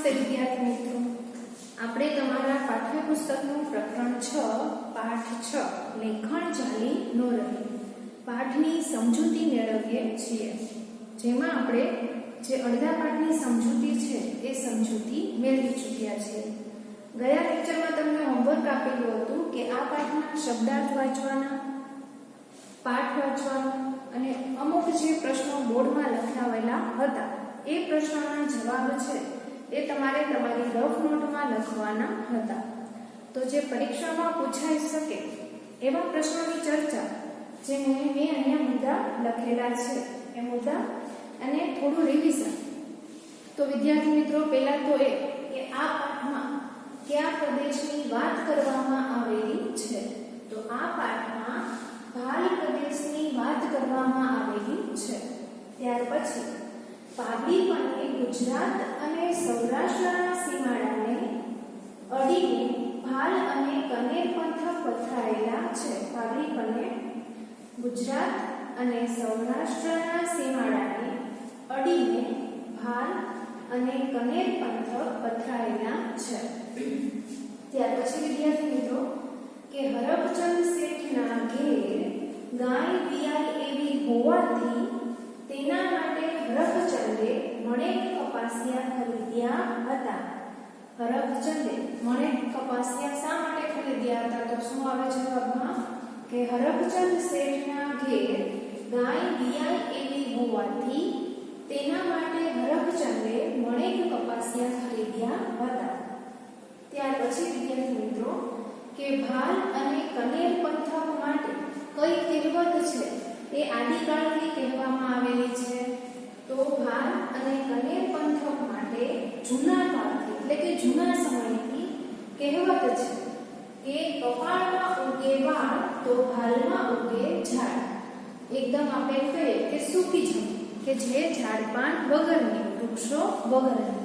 નમસ્તે વિદ્યાર્થી મિત્રો, આપણે તમારા પાઠ્યપુસ્તકનું પ્રકરણ 6 પાઠ 6 લેખણ ચાલી નો રહી પાઠની સમજૂતી મેળવીએ છીએ, જેમાં આપણે જે અડધા પાઠની સમજૂતી છે એ સમજૂતી મેળવી ચૂક્યા છીએ. ગયા લેક્ચરમાં તમને હોમવર્ક આપેલું હતું કે આ પાઠના શબ્દાર્થ વાંચવાના, પાઠ વાંચવાનો અને અમુક જે પ્રશ્નો બોર્ડમાં લખાવેલા હતા એ પ્રશ્નોના જવાબ છે એ તમારે તમારી રફ નોટમાં લખવાના હતા. તો જે પરીક્ષામાં પૂછાઈ શકે એવા પ્રશ્નોની ચર્ચા જે મેં અહીંયા મુદ્દા લખેલા છે એ મુદ્દા અને થોડું રિવિઝન. તો વિદ્યાર્થી મિત્રો, પહેલા તો એ કે આ પાઠમાં કયા પ્રદેશની વાત કરવામાં આવેલી છે? તો આ પાઠમાં ભાલ પ્રદેશની વાત કરવામાં આવેલી છે. ત્યાર પછી પાબડીપણે ગુજરાત અને સૌરાષ્ટ્રના સીમાડાને અડીને ભાલ અને કનેર પંથક પથરાયેલા છે. પાબડીપણે ગુજરાત અને સૌરાષ્ટ્રના સીમાડાને અડીને ભાલ અને કનેર પંથક પથરાયેલા છે. ત્યાર પછી વિદ્યાર્થી મિત્રો કે હરખચંદ શેઠના ઘેર ગાય વિયાય એવી હોવાથી તેના માટે હરખચંદે મણેક કપાસિયા ખરીદ્યા હતા. હરખચંદે મણેક કપાસિયા શા માટે ખરીદ્યા હતા? તો શું આવે જવાબમાં કે હરખચંદ શેઠના ઘેર ગાય વિયાય એવી હોવાથી તેના માટે હરખચંદે મણેક કપાસિયા ખરીદ્યા હતા. ત્યાર પછી વિદ્યાર્થી મિત્રો કે ભાલ અને કનેર પંથક માટે કઈ કહેવત છે એ આદિકાળથી કહેવામાં આવેલી છે? તો ભાલ અને કનેર પંથક માટે જૂના કાળથી એટલે કે જૂના સમયથી કહેવત છે કે કપાળમાં ઉગે વાળ તો ભાલમાં ઉગે ઝાડ. એકદમ આપણે કહીએ કે સૂકી જમીન કે જે ઝાડપાન વગરની, વૃક્ષો વગરની.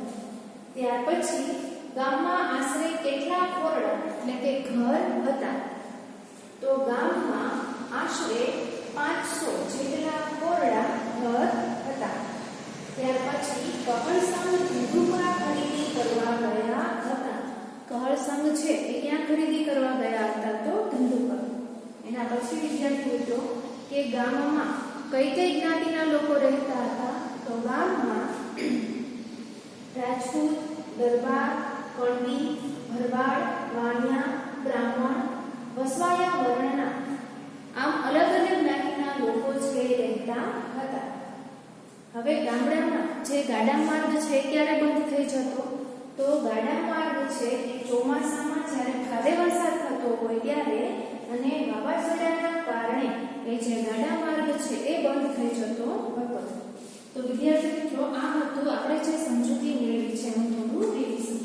ત્યાર પછી ગામમાં આશરે કેટલા ખોરડા એટલે કે ઘર હતા? તો ગામમાં આશરે 500 જેટલા ખોરડા ઘર હતા. ત્યાર પછી કહળસંગ ધંધુકા ખરીદી કરવા ગયા હતા. કહળસંગ છે એ ક્યાં ખરીદી કરવા ગયા હતા? તો ધંધુકા. એના પછી વિદ્યાર્થી મિત્રો કે ગામમાં કઈ કઈ જ્ઞાતિના લોકો રહેતા હતા? તો ગામમાં રાજપૂત, દરબાર, કણબી, ભરવાડ, વાણિયા, બ્રાહ્મણ, વસવાયા વર્ણના આમ અલગ અલગ જ્ઞાતિના લોકો છે રહેતા હતા. હવે ગામડામાં જે ગાડા માર્ગ છે એ ક્યારે બંધ થઈ જતો? તો ગાડા માર્ગ છે એ ચોમાસામાં જ્યારે ભારે વરસાદ થતો હોય ત્યારે અને વાવાઝોડાના કારણે એ જે ગાડા માર્ગ છે એ બંધ થઈ જતો હતો. તો વિદ્યાર્થી મિત્રો, આ હતું આપણે જે સમજૂતી મેળવી છે એનું થોડું રિવિઝન.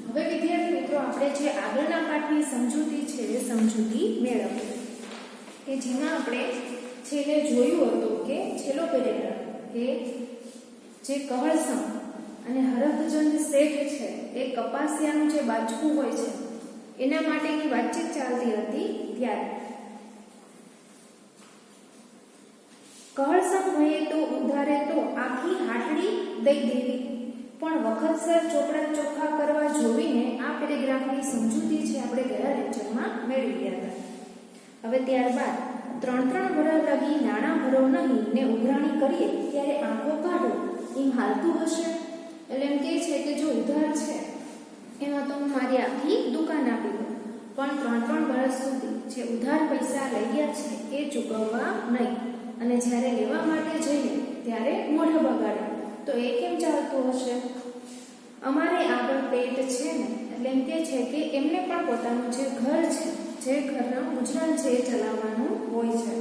હવે વિદ્યાર્થી મિત્રો, આપણે જે આગળના પાઠની સમજૂતી છે એ સમજૂતી મેળવીએ કે જેમાં આપણે છેલ્લે જોયું હતું કે છેલ્લો પેરેગ્રાફ કે જે કહળસંગ અને હરખચંદ શેઠ છે એ કપાસિયાનું જે બાજકું હોય છે એના માટેની વાતચીત ચાલતી હતી. ત્યારે કહળસંગ હોય તો ઉધારે તો આખી હાટડી દઈ દેવી, પણ વખતસર ચોપડા ચોખ્ખા કરવા જોઈને આ પેરેગ્રાફની સમજૂતી છે આપણે ગયા લેક્ચરમાં મેળવી ગયા હતા. હવે ત્યારબાદ 3-3 વર્ષ લગી નાણાં ભરો નહીં ને ઉઘરાણી કરીએ ત્યારે આંખો કાઢો એમ હાલતું હશે. એટલે એમ કહે છે કે જો ઉધાર છે એમાં તો હું મારી આખી દુકાન આપી દઉં, પણ 3-3 વર્ષ સુધી જે ઉધાર પૈસા લઈ ગયા છે એ ચૂકવવા નહીં, અને જ્યારે લેવા માટે જઈએ ત્યારે મોઢા બગાડે. તો એ કેમ ચાલતું હશે? અમારે આગળ પેટ છે ને, એટલે એમ કહે છે કે એમને પણ પોતાનું જે ઘર છે, જે ઘરનું ગુજરાન છે એ ચલાવવાનું હોય છે.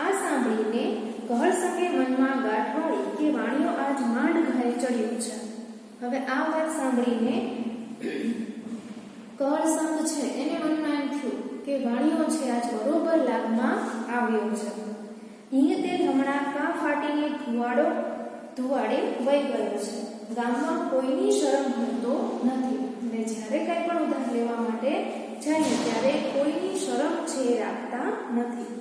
આ સાંભળીને કહળસંગે મનમાં ગાંઠ વાળી કે વાણિયો આજ માંડ ઘાએ ચડ્યો છે. હવે આ વાત સાંભળીને કહળસંગ છે એને મનમાં એમ થયું કે વાણિયો છે આજ બરોબર લાભમાં આવ્યો છે. હિંગ તે હમણાં કા ફાટીને ધુવાડો ધુવાડે વહી ગયો છે. ગામમાં કોઈની શરમ ભરતો નથી. અને જ્યારે કંઈ પણ ઉધાર લેવા માટે જાય ત્યારે કોઈની શરમ છે રાખતા નથી.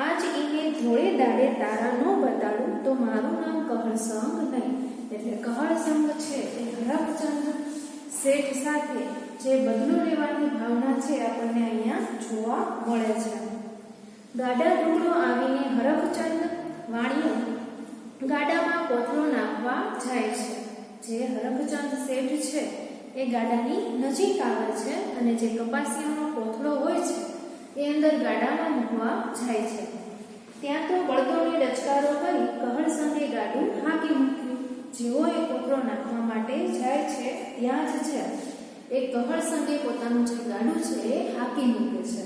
આજ ઈને ધોળે દાડે તારા નો બતાડું તો મારું નામ કહળસંગ નહીં. એટલે કહળસંગ છે એ હરખચંદ શેઠ સાથે જે બદલો લેવાની ભાવના છે આપણને અહીંયા જોવા મળે છે. ગાડા ઢોકળો આવીને હરખચંદ વાણિયો ગાડામાં કોથળો નાખવા જાય છે. જે હરખચંદ શેઠ છે એ ગાડાની નજીક આવે છે અને જે કપાસિયાનો કોથળો હોય છે એ અંદર ગાડામાં મૂકવા જાય છે. ત્યાં તો બળદોને ડચકારો કરી કહળસંગે ગાડું હાંકી મૂક્યું. જેવો એ કોથળો નાખવા માટે જાય છે ત્યાં જ છે એ કહળસંગે પોતાનું જે ગાડું છે એ હાંકી મૂકે છે.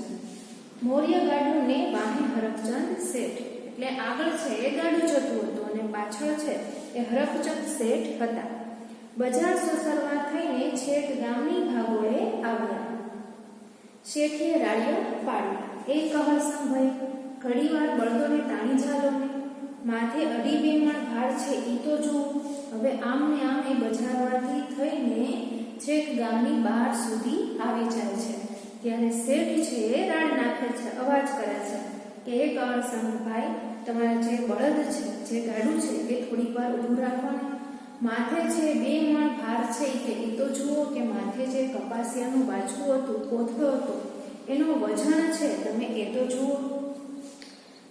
મોર્ય ગાડુંને વાહે હરખચંદ શેઠ. એટલે આગળ છે એ ગાડું જતું હતું અને પાછળ છે એ હરખચંદ શેઠ હતા. બજાર સોસરવા થઈને છેક ગામની ભાગોળે આવ્યા. શેઠે રાડિયો પાડ્યો. એ કહળસંગ ભાઈ, ઘડીવાર બળદોને તાણી ઝાલો ને. માથે 2.5 મણ ભાર છે ઈ તો જુઓ. હવે આમ ને આમ એ બજારવાથી થઈને છેક ગામની બહાર સુધી આવી જાય છે. ત્યારે શેઠ છે એ રાડ નાખે છે, અવાજ કરે છે કે હે કહળસંગ ભાઈ, તમારા જે બળદ છે, જે ગાડું છે એ થોડીક વાર ઊભું રાખો ને. માથે છે 2 મણ ભાર છે કે એ તો જુઓ કે માથે જે કપાસિયાનું બાજકું હતું, કોથળો હતો, એનું વજન છે તમે એ તો જુઓ.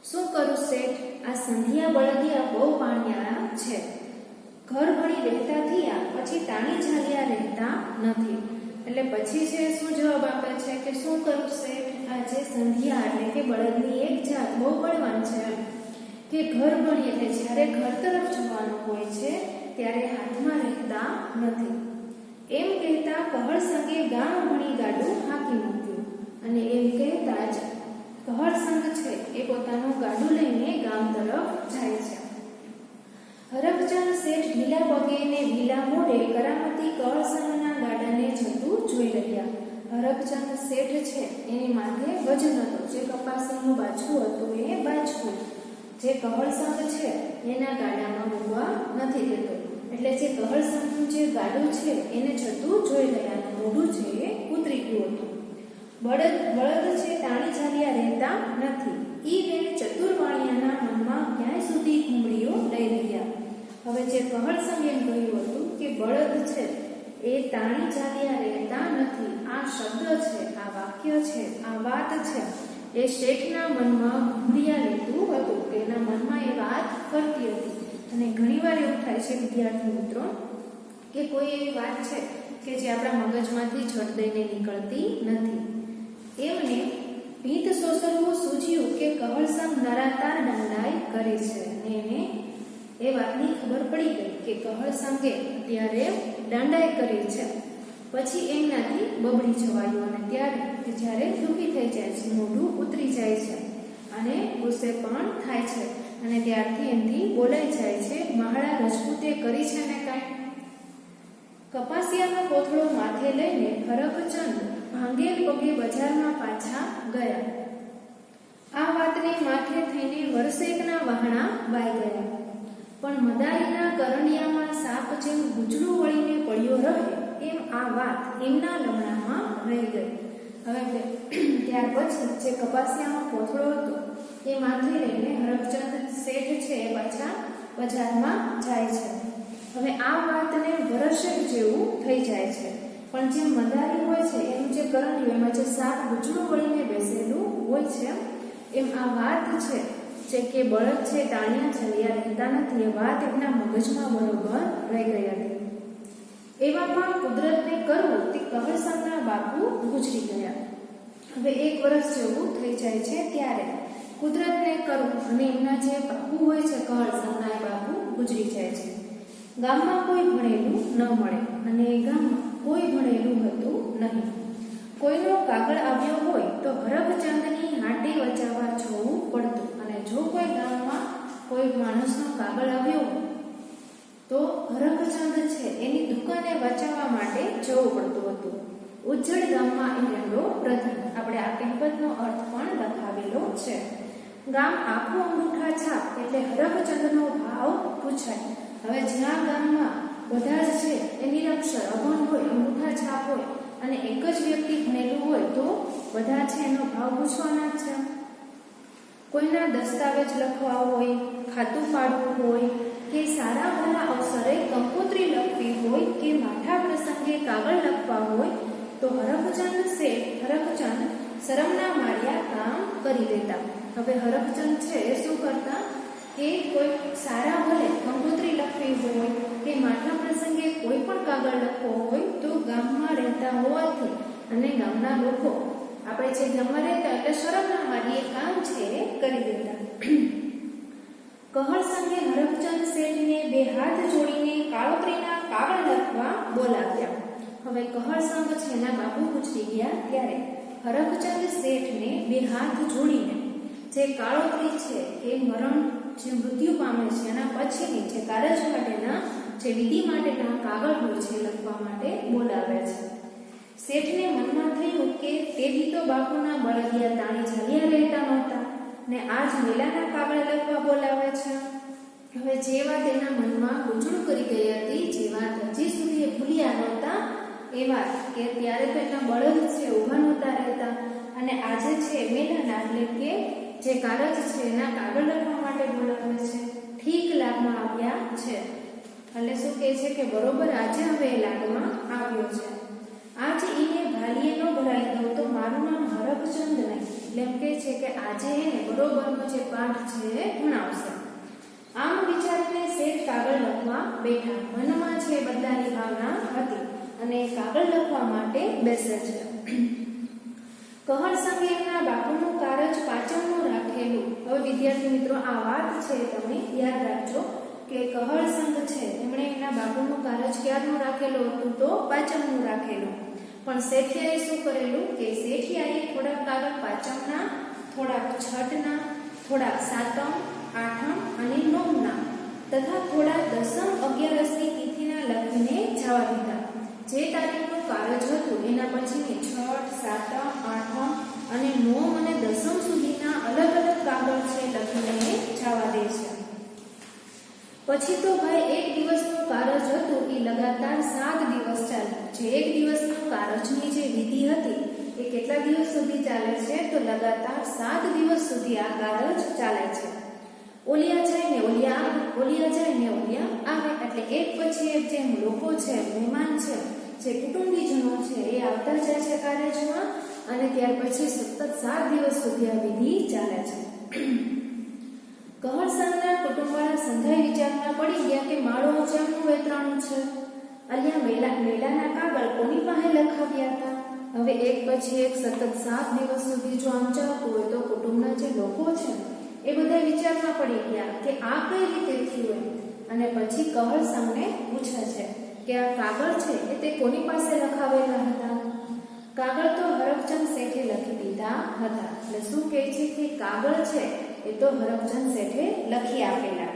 શું કરું શેઠ, આ સંધિયા બળદિયા બહુ પાણિયાળા છે. ઘર ભણી રહેતા થયા પછી તાણી ઝાલ્યા રહેતા નથી. એટલે પછી છે શું જવાબ આપે છે કે શું કરું શેઠ, આ જે સંધિયા એટલે કે બળદની એક જાત બહુ બળવાન છે કે ઘર ભણી એટલે જ્યારે ઘર તરફ જવાનું હોય છે ત્યારે હાથમાં રહેતા નથી. એમ કહેતા કહળસંગે ગામ ભણી ગાડું હાંકી મૂક્યું. અને એમ કહેતા જ કહળસંગ છે એ પોતાનું ગાડું લઈને ગામ તરફ જાય છે. હરખચંદ શેઠ ઢીલા પગે ને ઢીલા મોઢે કરામતી કહળસંગના ગાડાને જતું જોઈ રહ્યા. હરખચંદ શેઠ છે એની માથે વજન હતો, જે કપાસિયાનું બાજકું હતું એ બાજકું જે કહળસંગ છે એના ગાડામાં મૂકવા નથી દેતો. એટલે જે કહળસંગનું જે ગાડું છે એને જતું જોઈ રહ્યા. મોઢું છે એ ઉતરી ગયું હતું. બળદ છે તાણી ઝાલ્યા રહેતા નથી. ઈ બેન ચતુરવાણિયાના મનમાં ક્યાંય સુધી ઘૂમડીઓ લઈ રહ્યા. હવે જે કહળસંગ એમ કહ્યું હતું કે બળદ છે એ તાણી ઝાલ્યા રહેતા નથી, આ શબ્દ છે, આ વાક્ય છે, આ વાત છે એ શેઠના મનમાં ઘૂમડિયા લેતું હતું કે એના મનમાં એ વાત ફરતી હતી. અને ઘણીવાર એવું થાય છે વિદ્યાર્થી મિત્રો કે કોઈ એવી વાત છે કે જે આપણા મગજમાંથી ઝટ દઈને નીકળતી નથી. એમને ભીત સોસરવું સૂઝ્યું કે કહળસંગ નરાતાર દાંડાઈ કરે છે. અને એને એ વાતની ખબર પડી ગઈ કે કહળસંગે અત્યારે દાંડાઈ કરી છે. પછી એમનાથી બબડી જવાયું અને ત્યારે જ્યારે દુઃખી થઈ જાય છે, મોઢું ઉતરી જાય છે અને ગુસ્સે પણ થાય છે. અને ત્યારથી એમથી બોલાઈ જાય છે, મહાળા રજપૂતે કરી છે ને કાંઈ. કપાસિયાનો કોથળો માથે લઈને હરખચંદ ભાંગેલ પગે બજારમાં પાછા ગયા. આ વાતને માથે થઈને વર્ષેકના વહાણા વાઈ ગયા. પણ મદારીના કરણિયામાં સાપ જેમ ગુજરું વળીને પડ્યો રહે એમ આ વાત એમના લમણામાં રહી ગઈ. હવે ત્યાર પછી જે કપાસિયાનો કોથળો હતો એ માથે લઈને હરખચંદ શેઠ છે એ પાછા બજારમાં જાય છે. હવે આ વાતને વર્ષેક જેવું થઈ જાય છે. પણ જે મદારી હોય છે એનું જે કરણિયું, એમાં જે સાપ ગુજરું વળીને બેસેલું હોય છે એમ આ વાત છે જે કે બળદ છે તાણિયા ઝાલ્યા રહેતા નથી, એ વાત એમના મગજમાં બરોબર રહી ગઈ હતી. એવામાં કુદરતને કરવું તે કહળસંગના બાપુ ગુજરી ગયા. હવે 1 વર્ષ જેવું થઈ જાય છે ત્યારે કુદરતને કરવું અને એમના જે બાપુ હોય છે કહળસંગના એ બાપુ ગુજરી જાય છે. ગામમાં કોઈ ભણેલું ન મળે અને ગામમાં કોઈ ભણેલું હતું નહીં. કોઈનો કાગળ આવ્યો હોય તો હરખચંદની હાટે વચાવવા જવું પડતું. અને જો કોઈ ગામમાં કોઈ માણસનો કાગળ આવ્યો હોય તો હરખચંદ છે એની દુકાને વચાવવા માટે જવું પડતું હતું. ઉજ્જડ ગામમાં એ રહેલો પ્રધાન. આપણે આ કહેવતનો અર્થ પણ લખાવેલો છે. ગામ આખું અંગૂઠા છાપ એટલે હરખચંદનો ભાવ પૂછાય. હવે જ્યાં ગામમાં બધા જ છે એ નિરક્ષર અભણ હોય, અંગૂઠા છાપ હોય અને એક જ વ્યક્તિ ભણેલું હોય તો બધા છે એનો ભાવ પૂછવાના જ છે. કોઈના દસ્તાવેજ લખવા હોય, ખાતું પાડવું હોય કે સારા ભલા અવસરે કંકોત્રી લખવી હોય કે માઠા પ્રસંગે કાગળ લખવા હોય તો હરખચંદ શરમના માર્યા કામ કરી દેતા. હવે હરખચંદ છે એ શું કરતા કે કોઈ સારા ભલે કંકોત્રી લખવી હોય કે માઠા પ્રસંગે કોઈ પણ કાગળ લખવો હોય તો ગામમાં રહેતા હોવાથી અને ગામના લોકો આપણે જે ગામમાં રહેતા એટલે શરમના માર્યે કામ છે એ કરી દેતા. કહળ સંઘે હરખચંદ શેઠને બે હાથ જોડીને કાળોતરીના કાગળ લખવા બોલાવ્યા. હવે કહળ સંઘ છે એના બાપુ ગુજરી ગયા ત્યારે હરખચંદ શેઠને બે હાથ જોડીને જે કાળોતરી છે એ મરણ જે મૃત્યુ પામે છે એના પછીની જે કારજ માટેના જે વિધિ માટેના કાગળ હોય છે લખવા માટે બોલાવે છે. શેઠને મનમાં થયું કે તેથી તો બાપુના બળદિયા તાણી ઝાલિયા રહેતા નહોતા ને આજ મેલાના કાગળ લખવા બોલાવે છે. હવે જે વાત એના મનમાં ગુજરું કરી ગઈ હતી, જે વાત હજી સુધી એ ભૂલ્યા નહોતા એ વાત કે ત્યારે તો એના બળદ છે ઊભા નહોતા રહેતા અને આજે છે મેલાના એટલે કે જે કાગળ છે એના કાગળ લખવા માટે બોલાવે છે. ઠીક લાગમાં આવ્યા છે એટલે શું કહે છે કે બરોબર આજે હવે એ લાગમાં આવ્યો છે. આજ ઈને ભાલીએ ન ભરાઈ દઉં તો મારું નામ હરખચંદ નહીં. એટલે એમ કહે છે કે આજે એને બરોબરનો જે પાઠ છે એ ભણાવશે. આમ વિચારીને શેઠ કાગળ લખવા બેઠા. મનમાં છે બદલાની ભાવના હતી અને કાગળ લખવા માટે બેસે છે. કહળ સંઘે એમના બાપુનું કારજ પાંચમનું રાખેલું. હવે વિદ્યાર્થી મિત્રો આ વાત છે તમે યાદ રાખજો કે કહળ સંઘ છે એમણે એમના બાપુનું કારજ ક્યારનું રાખેલું હતું તો પાંચમનું રાખેલું. પણ શેઠિયાએ શું કરેલું કે શેઠિયાએ થોડાક કાગળ પાંચમના, થોડાક છઠના, થોડાક સાતમ, આઠમ અને નોમના તથા થોડા દસમ, અગિયારસની તિથિના લખીને જવા દીધા. જે તારીખનું કારજ હતું એના પછીની છઠ, સાતમ, આઠમ અને નોમ અને દસમ સુધીના અલગ અલગ કાગળ છે લખીને જવા દે છે. પછી તો ભાઈ એક દિવસનું કારજ હતું એ લગાતાર 7 દિવસ ચાલ્યું. જે એક દિવસનું કારજની જે વિધિ હતી એ કેટલા દિવસ સુધી ચાલે છે તો લગાતાર 7 દિવસ સુધી આ કારજ ચાલે છે. ઓલિયા જાય ને ઓલિયા આવે, ઓલિયા જાય ને ઓલિયા આવે એટલે એક પછી એક જે લોકો છે, મહેમાન છે, જે કુટુંબીજનો છે એ આવતા જાય છે કારજમાં અને ત્યાર પછી સતત 7 દિવસ સુધી આ વિધિ ચાલે છે. કહળ સંઘના કુટુંબવાળા સંધાઈ વિચારમાં પડી ગયા કે માળો અજામનું વેતરાણું છે. અલ્યા મેલાના કાગળ કોની પાસે લખાવ્યા હતા? હવે એક પછી એક સતત 7 દિવસ સુધી જો આમ ચાલતું હોય તો કુટુંબના જે લોકો છે એ બધા વિચારમાં પડી ગયા કે આ કઈ રીતે થયું એમ. અને પછી કહળ સંઘને પૂછે છે કે આ કાગળ છે એ તે કોની પાસે લખાવેલા હતા? કાગળ તો હરખચંદ શેઠે લખી દીધા હતા. એટલે શું કહે છે કે કાગળ છે એ તો હરખચંદ શેઠે લખી આપેલા.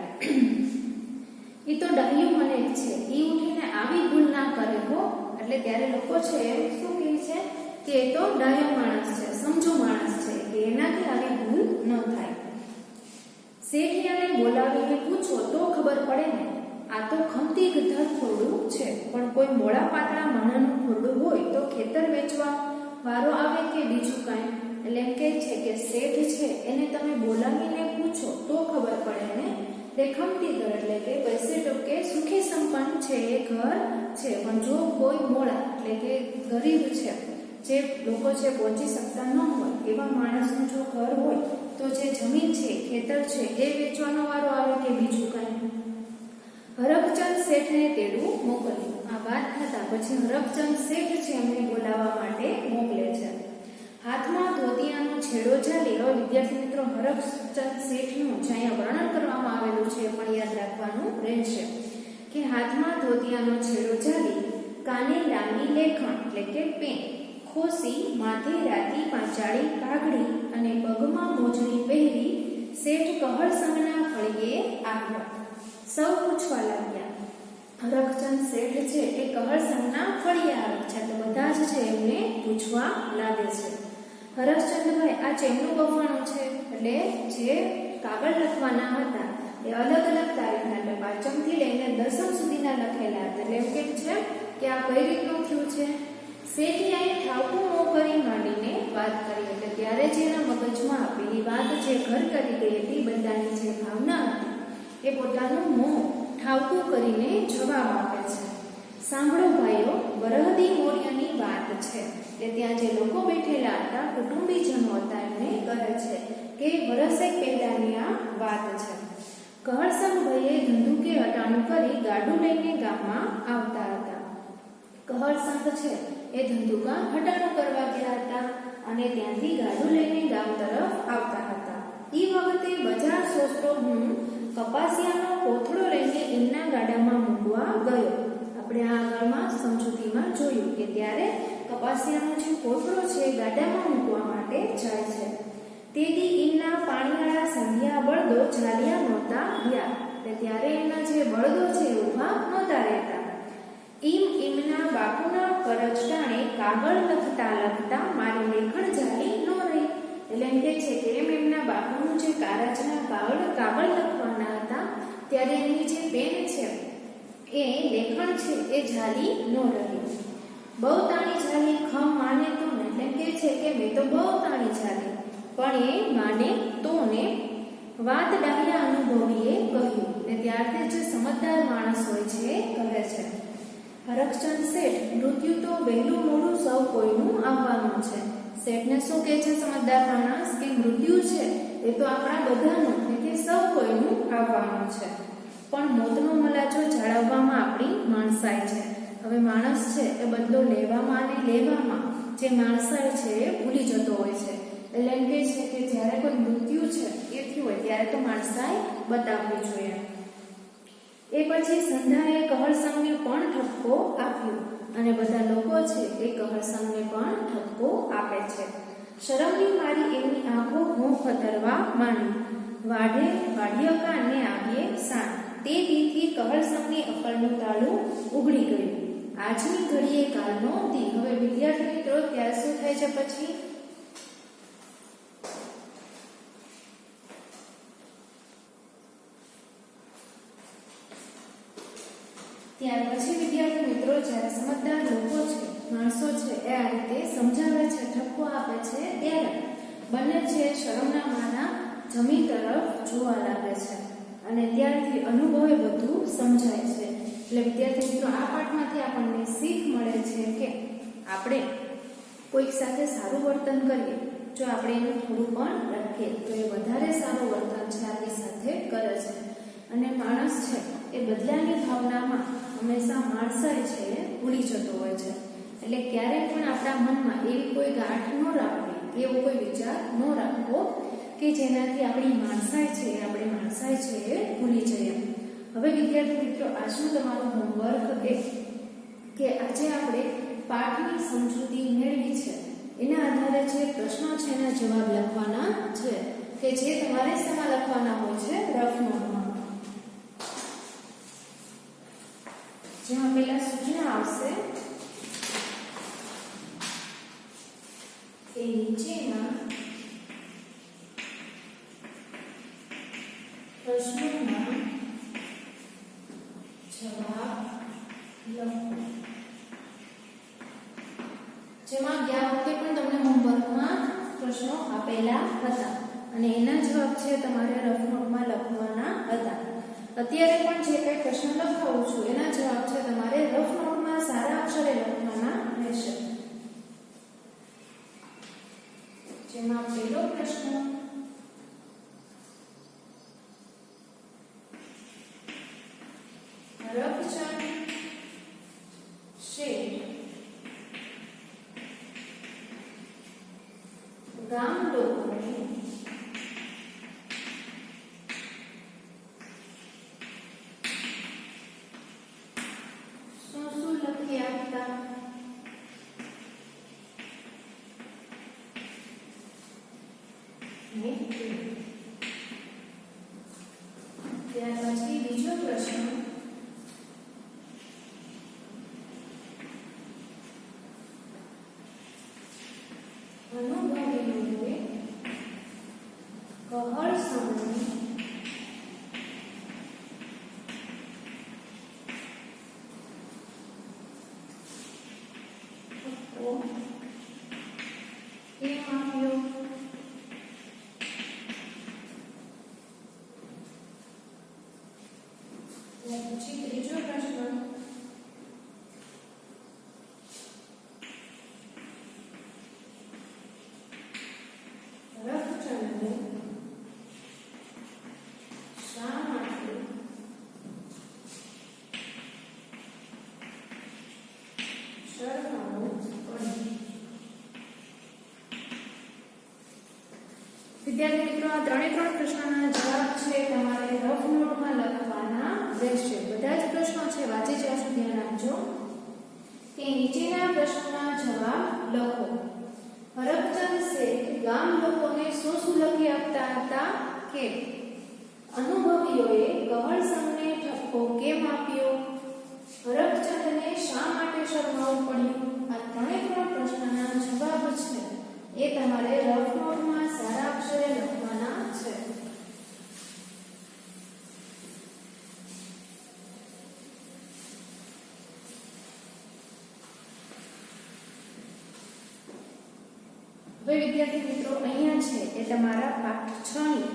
એ તો ડાહ્યું મને જ છે, એ ઉઠીને આવી ભૂલ ના કરે હો. એટલે ત્યારે લોકો છે શું કહે છે કે એ તો ડાહ્યો માણસ છે, સમજુ માણસ છે કે એનાથી આવી ભૂલ ન થાય. શેઠિયાને બોલાવીને પૂછો તો ખબર પડે ને. આ તો ખમતી ગધર ખોરડું છે, પણ કોઈ મોડા પાતળા માણાનું ખોરડું હોય તો ખેતર વેચવા વારો આવે કે બીજું કાંઈ. એટલે એમ કહે છે કે શેઠ છે એને તમે બોલાવીને પૂછો તો ખબર પડે ને. તે ખમતી ઘર એટલે કે પૈસે ટકે સુખી સંપન્ન છે એ ઘર છે, પણ જો કોઈ મોડા એટલે કે ગરીબ છે, જે લોકો છે પહોંચી શકતા ન હોય એવા માણસનું જો ઘર હોય તો જે જમીન છે, ખેતર છે એ વેચવાનો વારો આવે કે બીજું કાંઈ. હરખચંદ શેઠને તેડું મોકલ્યું. આ વાત થતા પછી હરખચંદ શેઠ છે એમને બોલાવવા માટે મોકલે છે. હાથમાં ધોતિયાનો છેડો ઝાલી. હવે વિદ્યાર્થી મિત્રો હરખચંદ શેઠનું જે અહીંયા વર્ણન કરવામાં આવેલું છે પણ યાદ રાખવાનું રહેશે કે હાથમાં ધોતિયાનો છેડો ઝાલી, કાને લાંબી લેખણ એટલે કે પેન, ખોસી, માથે રાતી પાંચાળી કાગડી અને પગમાં મોજડી પહેરી શેઠ કહળ સંઘના ફળિયે આવ્યા. સૌ પૂછવા લાગ્યા. હરખચંદ શેઠ છે એ કહળ સંઘના ફળિયે આવે છે તો બધા જ છે એમને પૂછવા લાગે છે. હરખચંદભાઈ આ ચેમનું બફાણું છે? એટલે જે કાગળ લખવાના હતા એ અલગ અલગ તારીખના એટલે પાંચમથી લઈને દસમ સુધીના લખેલા હતા. એટલે એમ કેમ છે કે આ કઈ રીતનું થયું છે? શેઠે અહીં ઠાવકું મોં કરી માંડીને વાત કરી. એટલે ત્યારે જે એના મગજમાં પેલી વાત જે ઘર કરી ગઈ હતી, બધાની જે ભાવના હતી, એ પોતાનું મોં ઠાવકું કરીને જવાબ આપે છે. સાંભળો ભાઈઓ, બરહદી મોર્યની વાત છે. કે ત્યાં જે લોકો બેઠેલા હતા, કુટુંબીજનો હતા, એમને કહે છે કે વરસેક પહેલાની આ વાત છે. કહળસંગ ભાઈએ ધંધુકે હટાણું કરી ગાડું લઈને ગામમાં આવતા હતા. કહળસંગ છે એ ધંધુકા હટાણું કરવા ગયા હતા અને ત્યાંથી ગાડું લઈને ગામ તરફ આવતા હતા. એ વખતે બજાર સોસરો હું કપાસિયાનો કોથળો લઈને એમના ગાડામાં મૂકવા ગયો. આપણે આ આગળમાં સમજૂતીમાં જોયું કે ત્યારે કપાસિયાનો જે કોથળો છે ગાડામાં મૂકવા માટે જાય છે. તેથી એમના પાણીવાળા સંધિયા બળદો ચાલ્યા નહોતા ગયા. ત્યારે એમના જે બળદો છે ઊભા નહોતા રહેતા. એમના બાપુના કરચટાણે કાગળ લખતા લખતા મારી લેખણ જાલી ન રહી. એટલે એમ કે છે કે એમના બાપુનું જે કારચના કાગળ લખવાના હતા, ત્યારે એમની જે પેન છે એ લેખણ છે એ જાલી ન રહી. બહુ તાણી જાલી ખમ માને તો ને. એટલે કે છે કે મેં તો બહુ તાણી જાલી, પણ એ માને તો ને. વાત ડાહ્યા અનુભવીએ કહ્યું. ને ત્યારથી જે સમજદાર માણસ હોય છે કહે છે, હરખચંદ શેઠ, મૃત્યુ તો વહેલું મોડું સૌ કોઈનું આવવાનું છે. શેઠને શું કહે છે સમજદાર માણસ? કે મૃત્યુ છે એ તો આપણા બધાનું, એટલે સૌ કોઈનું આવવાનું છે. પણ મોતનો મલાજો જાળવવામાં આપણી માણસાઈ છે. હવે માણસ છે એ બદલો લેવામાં અને લેવામાં જે માણસાઈ છે એ ભૂલી જતો હોય છે. એટલે એમ કહે છે કે જ્યારે કોઈ મૃત્યુ છે એ થયું હોય ત્યારે તો માણસાઈ બતાવવી જોઈએ. એ પછી સંધાએ કહળસંગને પણ ઠપકો આપ્યો અને બધા લોકો છે એ કહળસંગને પણ ઠપકો આપે છે. શરમની મારી એમની આંખો હોં ફતરવા માંડી. વાઢિયકાને આવીએ સાણ. તે દીથી કહળસંગની અકળનું તાળું ઉઘડી ગયું. આજની ઘડીએ કાલનો દી. હવે વિદ્યાર્થી મિત્રો ત્યારે શું થાય છે પછી? ત્યાર પછી વિદ્યાર્થી મિત્રો જ્યારે સમજદાર લોકો છે, માણસો છે, એ આ રીતે સમજાવે છે, ઠપકો આપે છે, ત્યારે બંને છે શરમના માના જમીન તરફ જોવા લાગે છે અને ત્યારથી અનુભવે બધું સમજાય છે. એટલે વિદ્યાર્થી મિત્રો આ પાઠમાંથી આપણને શીખ મળે છે કે આપણે કોઈક સાથે સારું વર્તન કરીએ, જો આપણે એનું થોડું પણ રાખીએ તો એ વધારે સારું વર્તન છે આપણી સાથે કરે છે. અને માણસ છે એ બદલાની ભાવનામાં હંમેશા માણસાઈ છે એ ભૂલી જતો હોય છે. એટલે ક્યારેય પણ આપણા મનમાં એવી કોઈ ગાંઠ ન રાખવી, એવો કોઈ વિચાર ન રાખવો કે જેનાથી આપણી માણસાઈ છે એ ભૂલી જઈએ. હવે વિદ્યાર્થી મિત્રો આજનું તમારું હોમવર્ક એ કે આજે આપણે પાઠની સમજૂતી મેળવી છે, એના આધારે જે પ્રશ્નો છે એના જવાબ લખવાના છે કે જે તમારે શેમાં લખવાના હોય છે? રફ નોટમાં. જેમાં પહેલા સૂચના આવશે એ નીચેના પ્રશ્નોના જવાબ લખો. જેમાં ગયા વખતે પણ તમને હોમવર્કમાં પ્રશ્નો આપેલા હતા અને એના જવાબ છે તમારે રફ નોટમાં લખવાના હતા. અત્યારે પણ જે કંઈ પ્રશ્ન લખાવું છું એના જવાબ છે તમારે રફ નોટમાં સારા અક્ષરે લખવાના રહેશે. જેમાં પહેલો પ્રશ્ન હરખચંદ શેઠ ગામ લોકોને પછી ત્રીજો પ્રશ્ન, રફચંદને શા માટે શરમાવું પડ્યું? વિદ્યાર્થી મિત્રો, આ ત્રણે ત્રણ પ્રશ્નોના જવાબ છે તમારે રફ નોટમાં લખવાના રહેશે. બધા જ પ્રશ્નો છે વાંચી જશો. ધ્યાન રાખજો કે નીચેના પ્રશ્નોના જવાબ લખો. હરખચંદ શેઠ ગામ લોકોને શું શું લખી આપતા હતા? કે અનુભવીઓએ કહળ સંઘને ઠપકો કેમ આપ્યો? હરખચંદને શા માટે શરમાવું પડ્યું? આ ત્રણે ત્રણ પ્રશ્નના જવાબ છે એ તમારે રફ નોટમાં સારા અક્ષરે લખવાના છે. હવે વિદ્યાર્થી મિત્રો, અહીંયા છે એ તમારા પાઠ 6 ની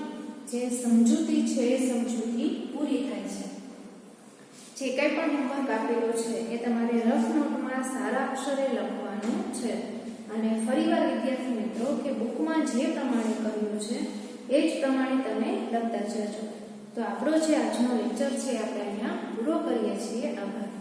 જે સમજૂતી છે એ સમજૂતી પૂરી થાય છે. જે કંઈ પણ હોમવર્ક આપેલો છે એ તમારે રફ નોટમાં સારા અક્ષરે લખવાનું છે. અને ફરીવાર વિદ્યાર્થી મિત્રો કે બુકમાં જે પ્રમાણે કહ્યું છે એ જ પ્રમાણે તમે લખતા જજો. તો આપણો જે આજનો લેક્ચર છે આપણે અહીંયા પૂરો કરીએ છીએ. આભાર.